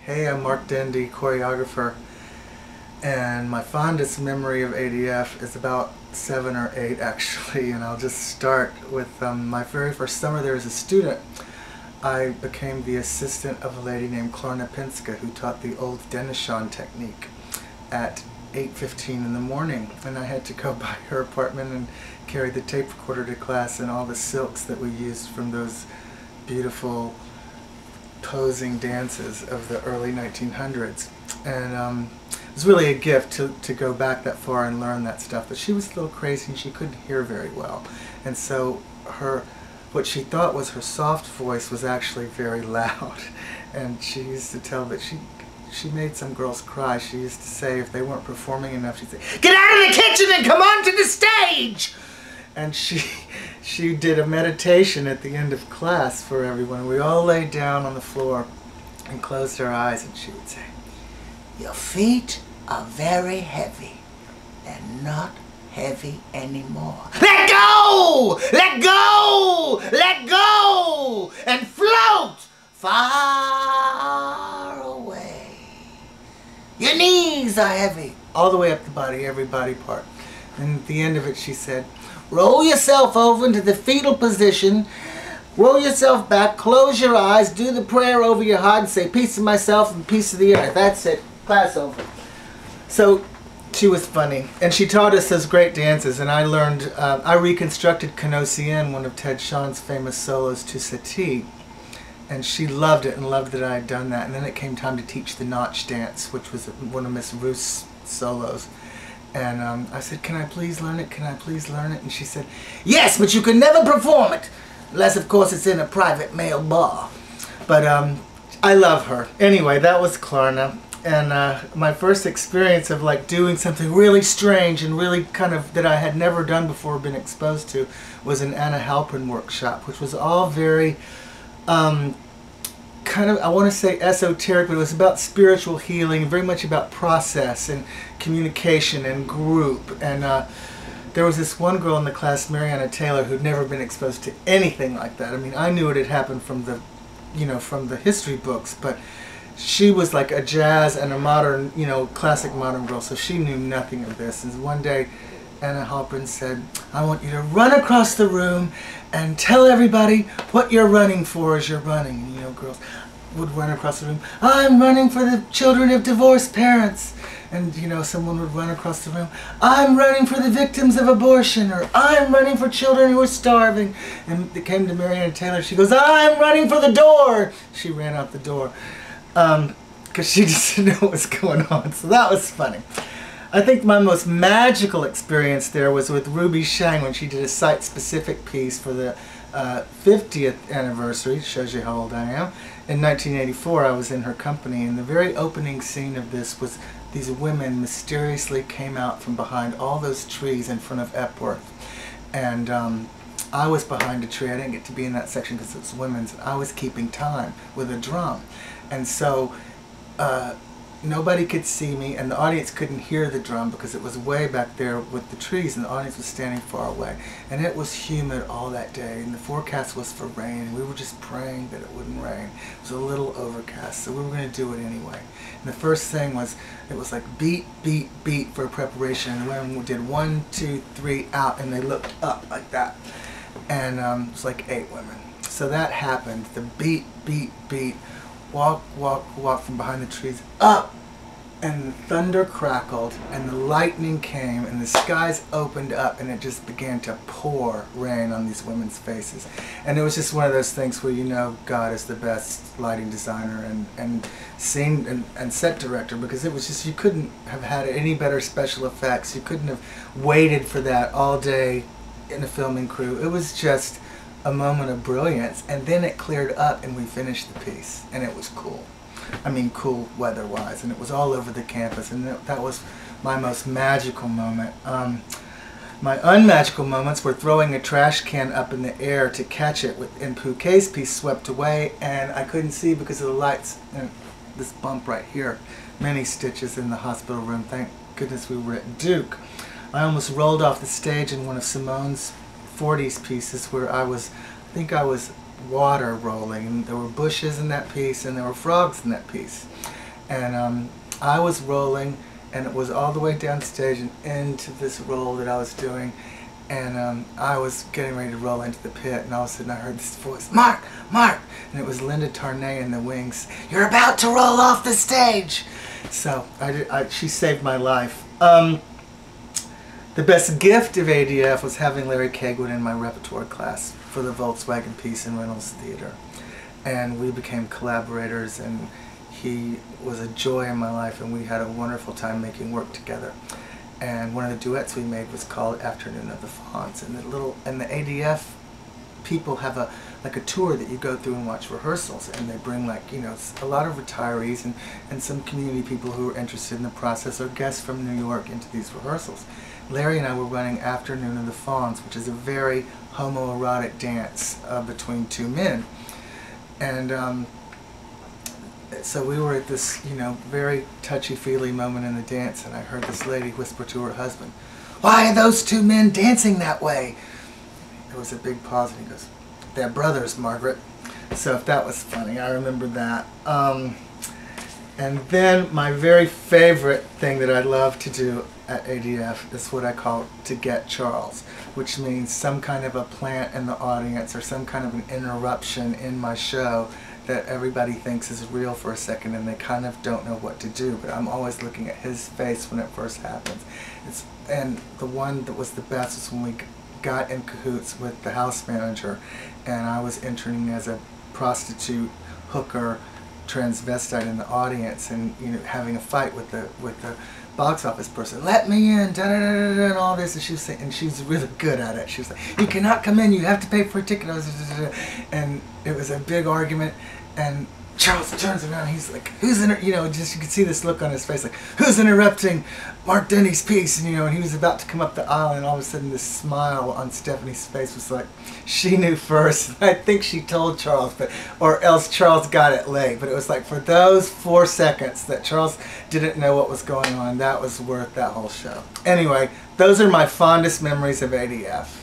Hey, I'm Mark Dendy, choreographer, and my fondest memory of ADF is about 7 or 8 actually, and I'll just start with my very first summer there as a student. I became the assistant of a lady named Klarna Pinska who taught the old Dendy technique at 8:15 in the morning, and I had to go by her apartment and carry the tape recorder to class and all the silks that we used from those beautiful posing dances of the early 1900s, and it was really a gift to go back that far and learn that stuff. But she was a little crazy and she couldn't hear very well, and so what she thought was her soft voice was actually very loud, and she used to tell that she made some girls cry. She used to say if they weren't performing enough, she'd say, "Get out of the kitchen and come on to the stage!" And she did a meditation at the end of class for everyone. We all laid down on the floor and closed our eyes, and she would say, "Your feet are very heavy. They're not heavy anymore. Let go! Let go! Let go! And float far away. Your knees are heavy." All the way up the body, every body part. And at the end of it she said, "Roll yourself over into the fetal position, roll yourself back, close your eyes, do the prayer over your heart and say, 'Peace of myself and peace of the earth.' That's it. Class over." So she was funny, and she taught us those great dances, and I learned, I reconstructed Canosienne, one of Ted Shawn's famous solos, to Satie, and she loved it and loved that I had done that. And then it came time to teach the Notch dance, which was one of Miss Ruth's solos. And I said, "Can I please learn it? Can I please learn it?" And she said, "Yes, but you can never perform it, unless of course it's in a private male bar." But I love her. Anyway, that was Klarna. And my first experience of like doing something really strange and really kind of that I had never done before or been exposed to was an Anna Halpern workshop, which was all very kind of, I want to say esoteric, but it was about spiritual healing, very much about process and communication and group. And there was this one girl in the class, Mariana Taylor, who'd never been exposed to anything like that. I mean, I knew it had happened from the, from the history books, but she was like a jazz and a modern, classic modern girl, so she knew nothing of this. And one day Anna Halpern said, "I want you to run across the room and tell everybody what you're running for as you're running." And girls would run across the room, "I'm running for the children of divorced parents." And someone would run across the room, "I'm running for the victims of abortion," or "I'm running for children who are starving." And it came to Mariana Taylor, she goes, "I'm running for the door." She ran out the door because she just didn't know what was going on. So that was funny. I think my most magical experience there was with Ruby Shang when she did a site-specific piece for the 50th anniversary. Shows you how old I am. In 1984, I was in her company, and the very opening scene of this was these women mysteriously came out from behind all those trees in front of Epworth. And I was behind a tree. I didn't get to be in that section because it was women's. I was keeping time with a drum. And so nobody could see me, and the audience couldn't hear the drum because it was way back there with the trees, and the audience was standing far away. And it was humid all that day, and the forecast was for rain, and we were just praying that it wouldn't rain. It was a little overcast, so we were going to do it anyway. And the first thing was, it was like beat, beat, beat for preparation, and the women did 1, 2, 3, out, and they looked up like that. And it was like 8 women. So that happened, the beat, beat, beat. Walk, walk, walk from behind the trees, up, and the thunder crackled, and the lightning came, and the skies opened up, and it just began to pour rain on these women's faces. And it was just one of those things where God is the best lighting designer and scene and set director, because it was just, you couldn't have had any better special effects. You couldn't have waited for that all day in a filming crew. It was just a moment of brilliance, and then it cleared up and we finished the piece, and it was cool. I mean, cool weather-wise, and it was all over the campus, and that was my most magical moment. My unmagical moments were throwing a trash can up in the air to catch it and Pouquet's piece swept away, and I couldn't see because of the lights, and this bump right here, many stitches in the hospital room. Thank goodness we were at Duke. I almost rolled off the stage in one of Simone's 40s pieces where I think I was water rolling, and there were bushes in that piece and there were frogs in that piece. And I was rolling, and it was all the way downstage and into this roll that I was doing. And I was getting ready to roll into the pit, and all of a sudden I heard this voice, "Mark! Mark!" And it was Linda Tarnay in the wings. "You're about to roll off the stage!" So she saved my life. The best gift of ADF was having Larry Kegwood in my repertoire class for the Volkswagen piece in Reynolds Theater. And we became collaborators, and he was a joy in my life, and we had a wonderful time making work together. And one of the duets we made was called Afternoon of the Fawns. And the ADF people have a tour that you go through and watch rehearsals, and they bring, like, you know, a lot of retirees and some community people who are interested in the process, or guests from New York, into these rehearsals. Larry and I were running Afternoon of the Fawns, which is a very homoerotic dance between two men. And so we were at this, you know, very touchy-feely moment in the dance, and I heard this lady whisper to her husband, "Why are those two men dancing that way?" There was a big pause, and he goes, "They're brothers, Margaret." So if that was funny, I remember that. And then my very favorite thing that I love to do at ADF is what I call to get Charles, which means some kind of a plant in the audience, or some kind of an interruption in my show that everybody thinks is real for a second, and they kind of don't know what to do, but I'm always looking at his face when it first happens. And the one that was the best was when we got in cahoots with the house manager, and I was interning as a prostitute, hooker, transvestite in the audience, and, you know, having a fight with the box office person. "Let me in, da da da da da," and all this, and she was saying, and she's really good at it. She was like, "You cannot come in, you have to pay for a ticket," and it was a big argument, and Charles turns around, he's like, "Who's you know, just you could see this look on his face, like, "Who's interrupting Mark Dendy's piece?" And, you know, and he was about to come up the aisle, and all of a sudden this smile on Stephanie's face was like, she knew first. I think she told Charles, or else Charles got it late. But it was like, for those 4 seconds that Charles didn't know what was going on, that was worth that whole show. Anyway, those are my fondest memories of ADF.